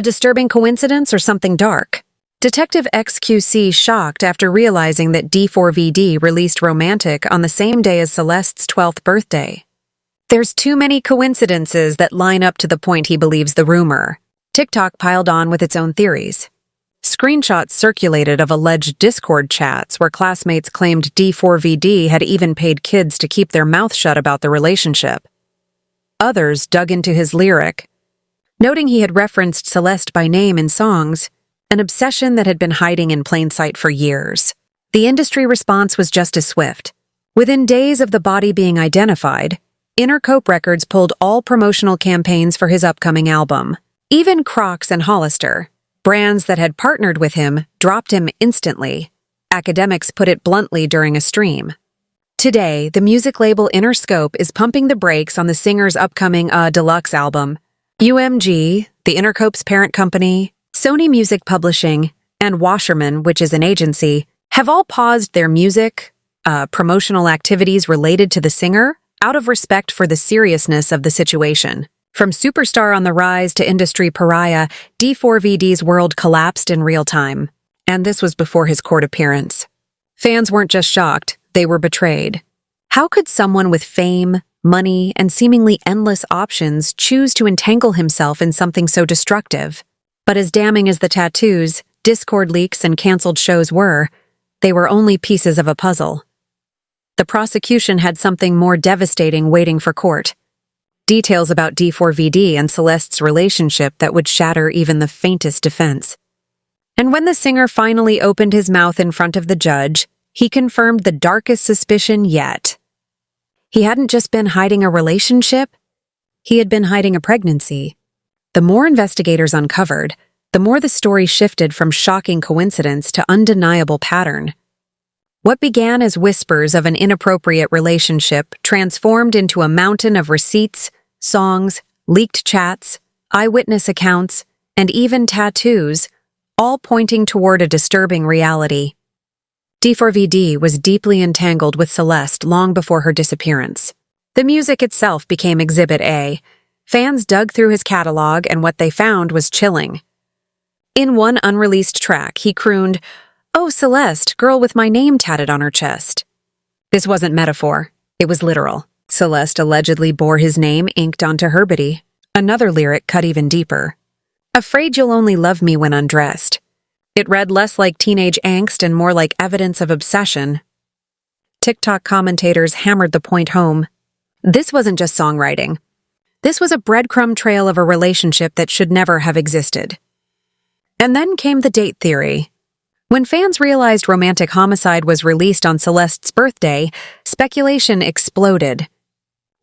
A disturbing coincidence or something dark? Detective XQC shocked after realizing that D4vd released Romantic on the same day as Celeste's 12th birthday. There's too many coincidences that line up to the point he believes the rumor. TikTok piled on with its own theories. Screenshots circulated of alleged Discord chats where classmates claimed D4vd had even paid kids to keep their mouth shut about the relationship. Others dug into his lyric, noting he had referenced Celeste by name in songs, an obsession that had been hiding in plain sight for years. The industry response was just as swift. Within days of the body being identified, Intercope Records pulled all promotional campaigns for his upcoming album. Even Crocs and Hollister, brands that had partnered with him, dropped him instantly. Academics put it bluntly during a stream. Today, the music label Interscope is pumping the brakes on the singer's upcoming deluxe album. UMG, the Intercope's parent company, Sony Music Publishing, and Washerman, which is an agency, have all paused their music, promotional activities related to the singer out of respect for the seriousness of the situation. From superstar on the rise to industry pariah, D4vd's world collapsed in real time. And this was before his court appearance. Fans weren't just shocked, they were betrayed. How could someone with fame, money, and seemingly endless options choose to entangle himself in something so destructive? But as damning as the tattoos, Discord leaks, and canceled shows were, they were only pieces of a puzzle. The prosecution had something more devastating waiting for court. Details about D4vd and Celeste's relationship that would shatter even the faintest defense. And when the singer finally opened his mouth in front of the judge, he confirmed the darkest suspicion yet. He hadn't just been hiding a relationship, he had been hiding a pregnancy. The more investigators uncovered, the more the story shifted from shocking coincidence to undeniable pattern. What began as whispers of an inappropriate relationship transformed into a mountain of receipts, songs, leaked chats, eyewitness accounts, and even tattoos, all pointing toward a disturbing reality. D4vd was deeply entangled with Celeste long before her disappearance. The music itself became Exhibit A. Fans dug through his catalog, and what they found was chilling. In one unreleased track, he crooned, "Oh, Celeste, girl with my name tatted on her chest." This wasn't metaphor, it was literal. Celeste allegedly bore his name inked onto her body. Another lyric cut even deeper. "Afraid you'll only love me when undressed." It read less like teenage angst and more like evidence of obsession. TikTok commentators hammered the point home. This wasn't just songwriting. This was a breadcrumb trail of a relationship that should never have existed. And then came the date theory. When fans realized Romantic Homicide was released on Celeste's birthday, speculation exploded.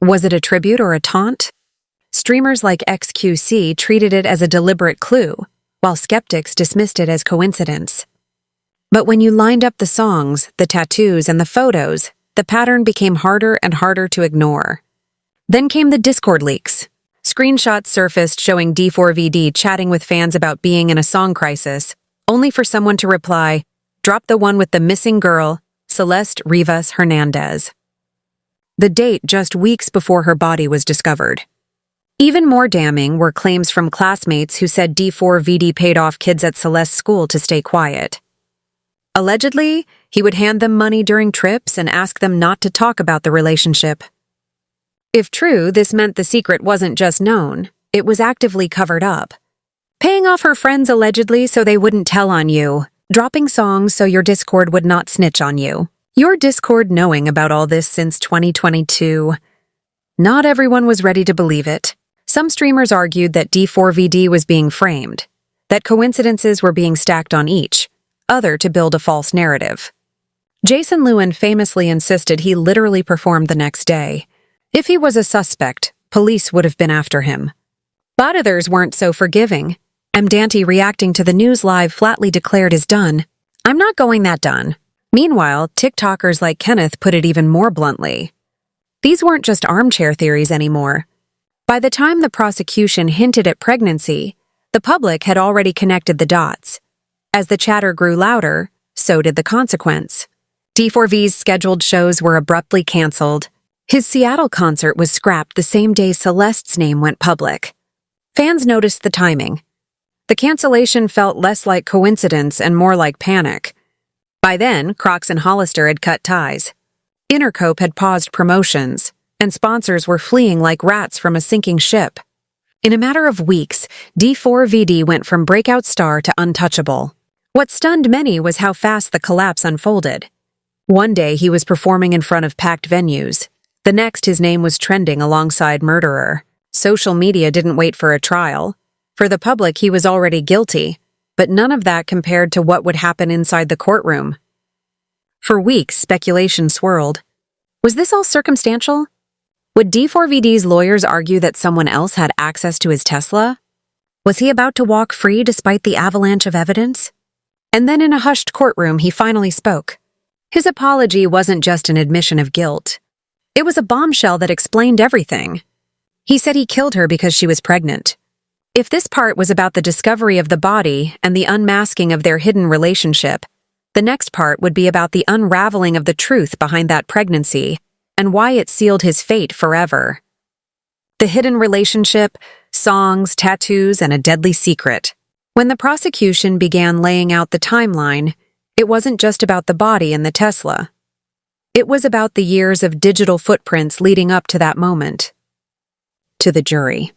Was it a tribute or a taunt? Streamers like XQC treated it as a deliberate clue, while skeptics dismissed it as coincidence. But when you lined up the songs, the tattoos, and the photos, the pattern became harder and harder to ignore. Then came the Discord leaks. Screenshots surfaced showing D4vd chatting with fans about being in a song crisis, only for someone to reply, "Drop the one with the missing girl, Celeste Rivas Hernandez." The date just weeks before her body was discovered. Even more damning were claims from classmates who said D4vd paid off kids at Celeste's school to stay quiet. Allegedly, he would hand them money during trips and ask them not to talk about the relationship. If true, this meant the secret wasn't just known, it was actively covered up. Paying off her friends allegedly so they wouldn't tell on you, dropping songs so your Discord would not snitch on you. Your Discord knowing about all this since 2022. Not everyone was ready to believe it. Some streamers argued that D4vd was being framed, that coincidences were being stacked on each other to build a false narrative. Jason Lewin famously insisted he literally performed the next day. If he was a suspect, police would have been after him. But others weren't so forgiving. M. Dante, reacting to the news live, flatly declared as done. "I'm not going that done." Meanwhile, TikTokers like Kenneth put it even more bluntly. These weren't just armchair theories anymore. By the time the prosecution hinted at pregnancy, the public had already connected the dots. As the chatter grew louder, so did the consequence. D4v's scheduled shows were abruptly canceled. His Seattle concert was scrapped the same day Celeste's name went public. Fans noticed the timing. The cancellation felt less like coincidence and more like panic. By then, Crocs and Hollister had cut ties. Intercope had paused promotions, and sponsors were fleeing like rats from a sinking ship. In a matter of weeks, D4vd went from breakout star to untouchable. What stunned many was how fast the collapse unfolded. One day he was performing in front of packed venues. The next his name was trending alongside murderer. Social media didn't wait for a trial. For the public he was already guilty, but none of that compared to what would happen inside the courtroom. For weeks, speculation swirled. Was this all circumstantial? Would D4vd's lawyers argue that someone else had access to his Tesla? Was he about to walk free despite the avalanche of evidence? And then in a hushed courtroom, he finally spoke. His apology wasn't just an admission of guilt. It was a bombshell that explained everything. He said he killed her because she was pregnant. If this part was about the discovery of the body and the unmasking of their hidden relationship, the next part would be about the unraveling of the truth behind that pregnancy and why it sealed his fate forever. The hidden relationship, songs, tattoos, and a deadly secret. When the prosecution began laying out the timeline, it wasn't just about the body and the Tesla. It was about the years of digital footprints leading up to that moment. To the jury,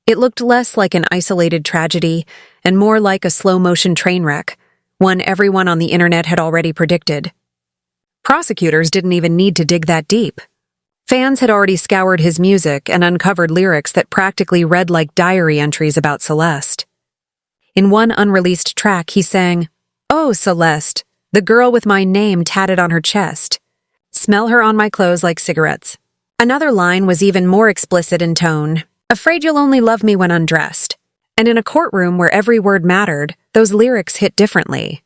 it looked less like an isolated tragedy and more like a slow-motion train wreck, one everyone on the internet had already predicted. Prosecutors didn't even need to dig that deep. Fans had already scoured his music and uncovered lyrics that practically read like diary entries about Celeste. In one unreleased track, he sang, "Oh, Celeste, the girl with my name tatted on her chest. Smell her on my clothes like cigarettes." Another line was even more explicit in tone, "Afraid you'll only love me when undressed." And in a courtroom where every word mattered, those lyrics hit differently.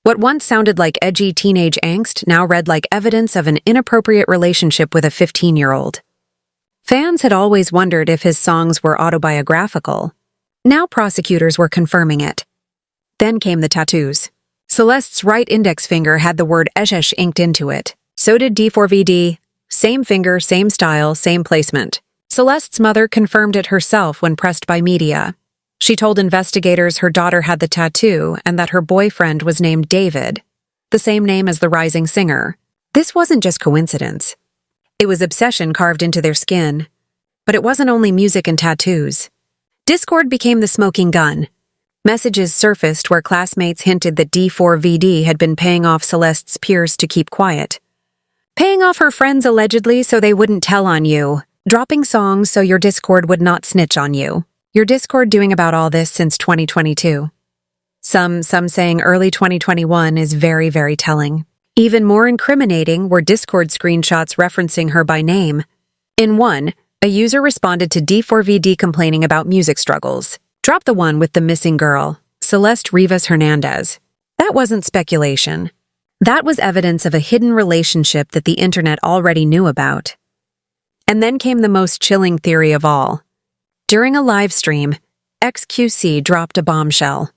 What once sounded like edgy teenage angst now read like evidence of an inappropriate relationship with a 15-year-old. Fans had always wondered if his songs were autobiographical. Now prosecutors were confirming it. Then came the tattoos. Celeste's right index finger had the word Eshesh inked into it. So did D4vd. Same finger, same style, same placement. Celeste's mother confirmed it herself when pressed by media. She told investigators her daughter had the tattoo and that her boyfriend was named David, the same name as the rising singer. This wasn't just coincidence. It was obsession carved into their skin. But it wasn't only music and tattoos. Discord became the smoking gun. Messages surfaced where classmates hinted that D4vd had been paying off Celeste's peers to keep quiet. Paying off her friends allegedly so they wouldn't tell on you. Dropping songs so your Discord would not snitch on you. Your Discord doing about all this since 2022. Some saying early 2021 is very, very telling. Even more incriminating were Discord screenshots referencing her by name. In one, a user responded to D4vd complaining about music struggles. Drop the one with the missing girl, Celeste Rivas Hernandez. That wasn't speculation. That was evidence of a hidden relationship that the internet already knew about. And then came the most chilling theory of all. During a live stream, XQC dropped a bombshell.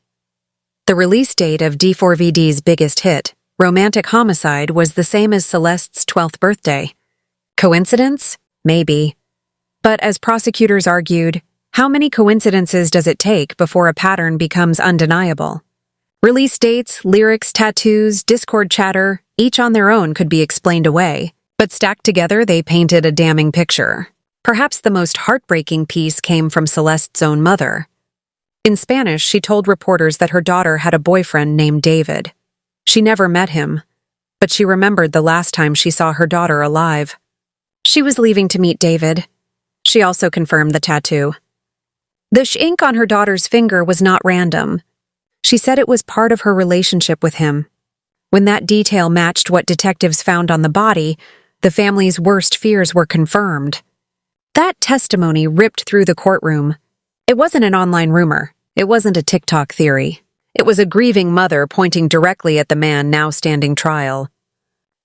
The release date of D4vd's biggest hit, Romantic Homicide, was the same as Celeste's 12th birthday. Coincidence? Maybe. But as prosecutors argued, how many coincidences does it take before a pattern becomes undeniable? Release dates, lyrics, tattoos, Discord chatter, each on their own could be explained away, but stacked together they painted a damning picture. Perhaps the most heartbreaking piece came from Celeste's own mother. In Spanish, she told reporters that her daughter had a boyfriend named David. She never met him, but she remembered the last time she saw her daughter alive. She was leaving to meet David. She also confirmed the tattoo. The ink on her daughter's finger was not random. She said it was part of her relationship with him. When that detail matched what detectives found on the body, the family's worst fears were confirmed. That testimony ripped through the courtroom. It wasn't an online rumor. It wasn't a TikTok theory. It was a grieving mother pointing directly at the man now standing trial.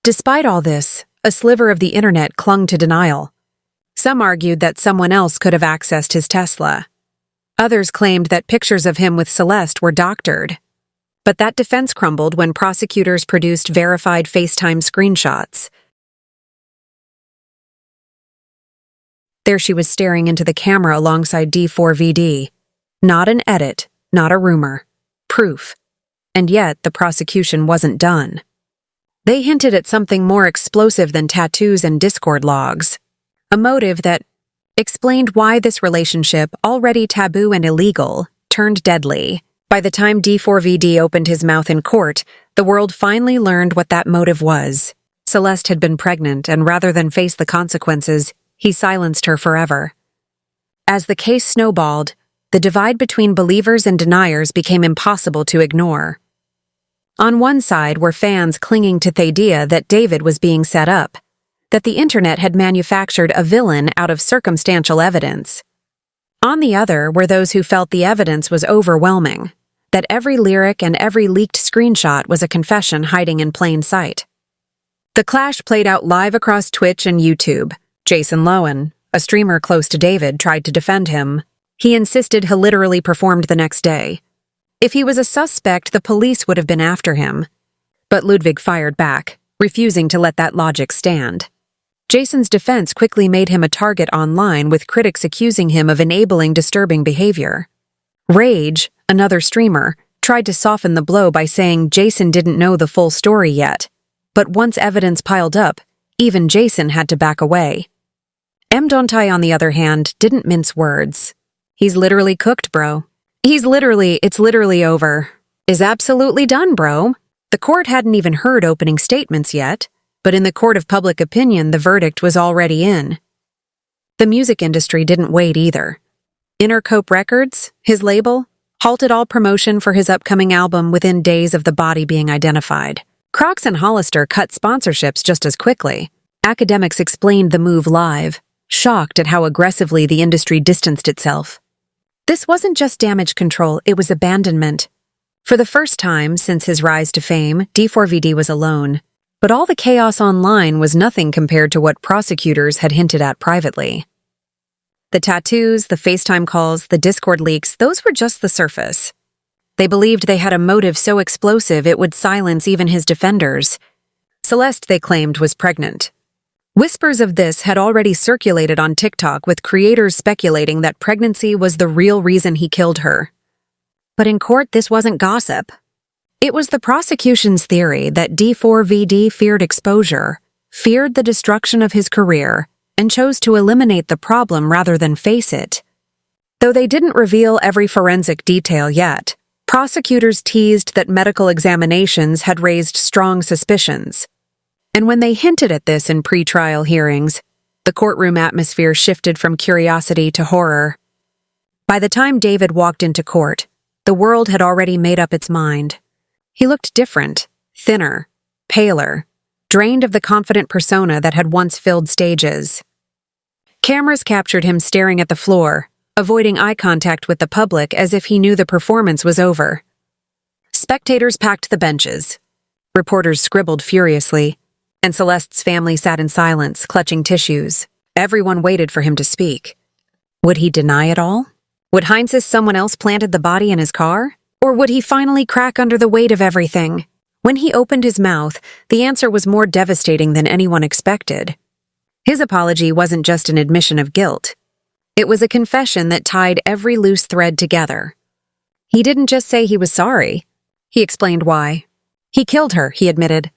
Despite all this, a sliver of the internet clung to denial. Some argued that someone else could have accessed his Tesla. Others claimed that pictures of him with Celeste were doctored. But that defense crumbled when prosecutors produced verified FaceTime screenshots. There she was staring into the camera alongside D4vd. Not an edit, not a rumor. Proof. And yet, the prosecution wasn't done. They hinted at something more explosive than tattoos and Discord logs. A motive that explained why this relationship, already taboo and illegal, turned deadly. By the time D4vd opened his mouth in court, the world finally learned what that motive was. Celeste had been pregnant, and rather than face the consequences, he silenced her forever. As the case snowballed, the divide between believers and deniers became impossible to ignore. On one side were fans clinging to the idea that David was being set up, that the internet had manufactured a villain out of circumstantial evidence. On the other were those who felt the evidence was overwhelming, that every lyric and every leaked screenshot was a confession hiding in plain sight. The clash played out live across Twitch and YouTube. Jason Lowen, a streamer close to David, tried to defend him. He insisted he literally performed the next day. If he was a suspect, the police would have been after him. But Ludwig fired back, refusing to let that logic stand. Jason's defense quickly made him a target online, with critics accusing him of enabling disturbing behavior. Rage, another streamer, tried to soften the blow by saying Jason didn't know the full story yet. But once evidence piled up, even Jason had to back away. M. on the other hand, didn't mince words. He's literally cooked, bro. It's literally over. Is absolutely done, bro. The court hadn't even heard opening statements yet, but in the court of public opinion, the verdict was already in. The music industry didn't wait either. Intercope Records, his label, halted all promotion for his upcoming album within days of the body being identified. Crocs and Hollister cut sponsorships just as quickly. Academics explained the move live, shocked at how aggressively the industry distanced itself. This wasn't just damage control, it was abandonment. For the first time since his rise to fame, D4vd was alone. But all the chaos online was nothing compared to what prosecutors had hinted at privately. The tattoos, the FaceTime calls, the Discord leaks, those were just the surface. They believed they had a motive so explosive it would silence even his defenders. Celeste, they claimed, was pregnant. Whispers of this had already circulated on TikTok, with creators speculating that pregnancy was the real reason he killed her. But in court, this wasn't gossip. It was the prosecution's theory that D4vd feared exposure, feared the destruction of his career, and chose to eliminate the problem rather than face it. Though they didn't reveal every forensic detail yet, prosecutors teased that medical examinations had raised strong suspicions. And when they hinted at this in pre-trial hearings, the courtroom atmosphere shifted from curiosity to horror. By the time David walked into court, the world had already made up its mind. He looked different, thinner, paler, drained of the confident persona that had once filled stages. Cameras captured him staring at the floor, avoiding eye contact with the public as if he knew the performance was over. Spectators packed the benches. Reporters scribbled furiously, and Celeste's family sat in silence, clutching tissues. Everyone waited for him to speak. Would he deny it all? Would he insist someone else planted the body in his car? Or would he finally crack under the weight of everything? When he opened his mouth, the answer was more devastating than anyone expected. His apology wasn't just an admission of guilt. It was a confession that tied every loose thread together. He didn't just say he was sorry. He explained why. He killed her, he admitted,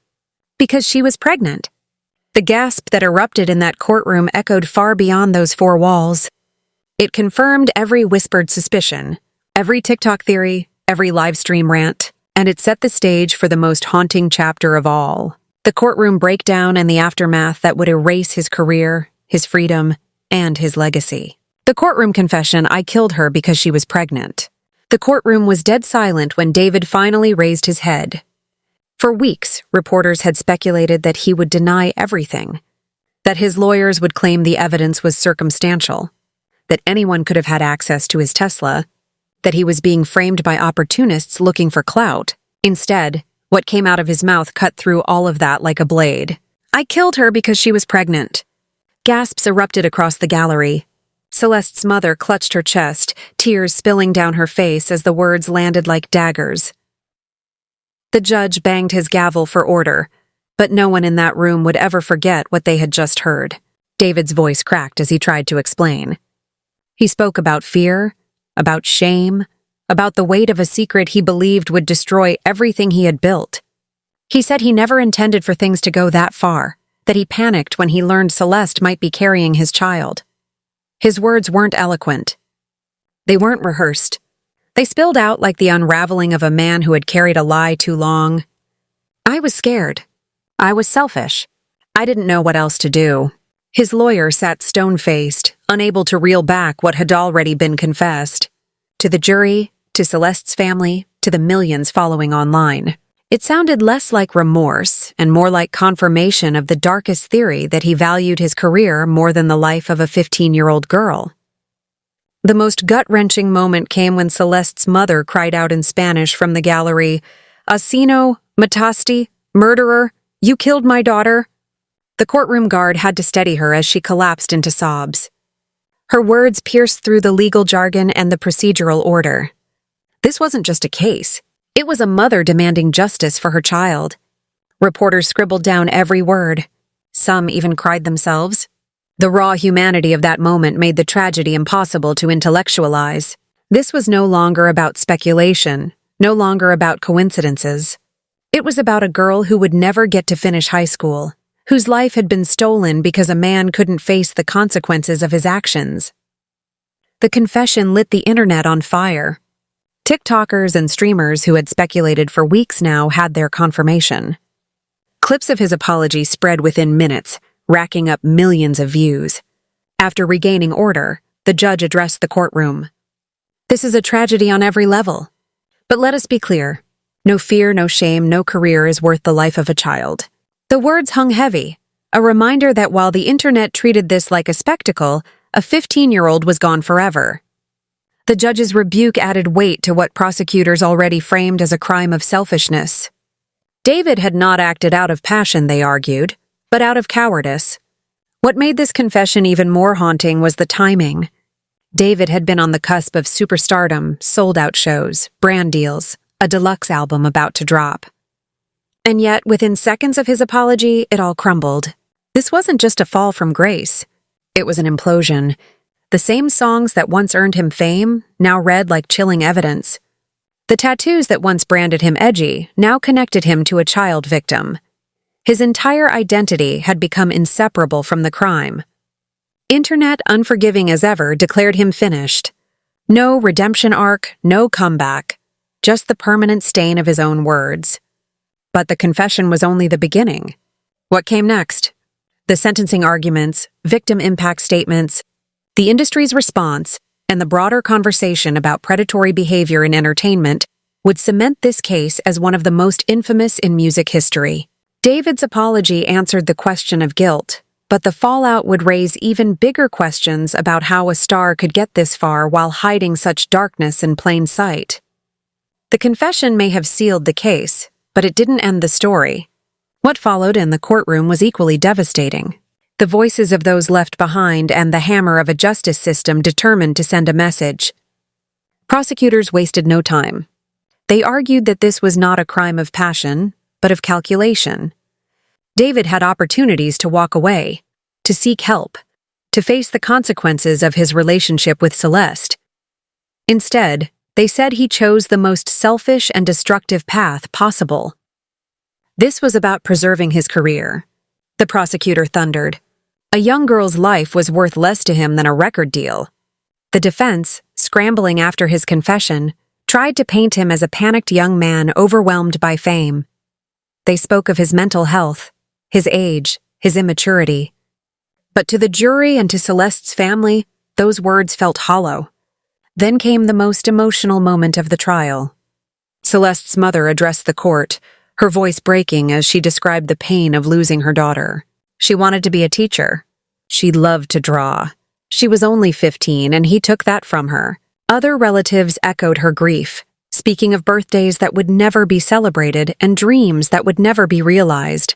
because she was pregnant. The gasp that erupted in that courtroom echoed far beyond those four walls. It confirmed every whispered suspicion, every TikTok theory, every live stream rant, and it set the stage for the most haunting chapter of all. The courtroom breakdown and the aftermath that would erase his career, his freedom, and his legacy. The courtroom confession, I killed her because she was pregnant. The courtroom was dead silent when David finally raised his head. For weeks, reporters had speculated that he would deny everything, that his lawyers would claim the evidence was circumstantial, that anyone could have had access to his Tesla, that he was being framed by opportunists looking for clout. Instead, what came out of his mouth cut through all of that like a blade. I killed her because she was pregnant. Gasps erupted across the gallery. Celeste's mother clutched her chest, tears spilling down her face as the words landed like daggers. The judge banged his gavel for order, but no one in that room would ever forget what they had just heard. David's voice cracked as he tried to explain. He spoke about fear, about shame, about the weight of a secret he believed would destroy everything he had built. He said he never intended for things to go that far, that he panicked when he learned Celeste might be carrying his child. His words weren't eloquent. They weren't rehearsed. They spilled out like the unraveling of a man who had carried a lie too long. I was scared. I was selfish. I didn't know what else to do. His lawyer sat stone-faced, unable to reel back what had already been confessed. To the jury, to Celeste's family, to the millions following online. It sounded less like remorse and more like confirmation of the darkest theory that he valued his career more than the life of a 15-year-old girl. The most gut-wrenching moment came when Celeste's mother cried out in Spanish from the gallery, "Asesino, mataste, murderer, you killed my daughter." The courtroom guard had to steady her as she collapsed into sobs. Her words pierced through the legal jargon and the procedural order. This wasn't just a case. It was a mother demanding justice for her child. Reporters scribbled down every word. Some even cried themselves. The raw humanity of that moment made the tragedy impossible to intellectualize. This was no longer about speculation, no longer about coincidences. It was about a girl who would never get to finish high school, whose life had been stolen because a man couldn't face the consequences of his actions. The confession lit the internet on fire. TikTokers and streamers who had speculated for weeks now had their confirmation. Clips of his apology spread within minutes, racking up millions of views. After regaining order, the judge addressed the courtroom. "This is a tragedy on every level. But let us be clear. No fear, no shame, no career is worth the life of a child." The words hung heavy, a reminder that while the internet treated this like a spectacle, a 15-year-old was gone forever. The judge's rebuke added weight to what prosecutors already framed as a crime of selfishness. David had not acted out of passion, they argued, but out of cowardice. What made this confession even more haunting was the timing. David had been on the cusp of superstardom, sold-out shows, brand deals, a deluxe album about to drop. And yet, within seconds of his apology, it all crumbled. This wasn't just a fall from grace. It was an implosion. The same songs that once earned him fame now read like chilling evidence. The tattoos that once branded him edgy now connected him to a child victim. His entire identity had become inseparable from the crime. Internet, unforgiving as ever, declared him finished. No redemption arc, no comeback, just the permanent stain of his own words. But the confession was only the beginning. What came next? The sentencing arguments, victim impact statements, the industry's response, and the broader conversation about predatory behavior in entertainment would cement this case as one of the most infamous in music history. David's apology answered the question of guilt, but the fallout would raise even bigger questions about how a star could get this far while hiding such darkness in plain sight. The confession may have sealed the case, but it didn't end the story. What followed in the courtroom was equally devastating. The voices of those left behind and the hammer of a justice system determined to send a message. Prosecutors wasted no time. They argued that this was not a crime of passion, but of calculation. David had opportunities to walk away, to seek help, to face the consequences of his relationship with Celeste. Instead, they said he chose the most selfish and destructive path possible. This was about preserving his career. The prosecutor thundered. A young girl's life was worth less to him than a record deal. The defense, scrambling after his confession, tried to paint him as a panicked young man overwhelmed by fame. They spoke of his mental health, his age, his immaturity. But to the jury and to Celeste's family, those words felt hollow. Then came the most emotional moment of the trial. Celeste's mother addressed the court, her voice breaking as she described the pain of losing her daughter. She wanted to be a teacher. She loved to draw. She was only 15, and he took that from her. Other relatives echoed her grief, speaking of birthdays that would never be celebrated and dreams that would never be realized.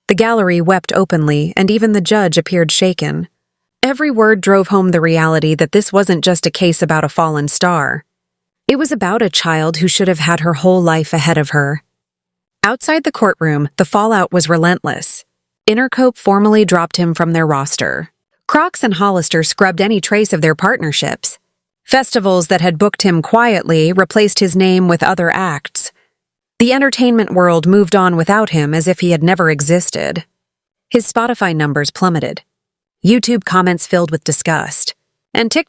The gallery wept openly, and even the judge appeared shaken. Every word drove home the reality that this wasn't just a case about a fallen star. It was about a child who should have had her whole life ahead of her. Outside the courtroom, the fallout was relentless. Intercope formally dropped him from their roster. Crocs and Hollister scrubbed any trace of their partnerships. Festivals that had booked him quietly replaced his name with other acts. The entertainment world moved on without him as if he had never existed. His Spotify numbers plummeted. YouTube comments filled with disgust. And TikTok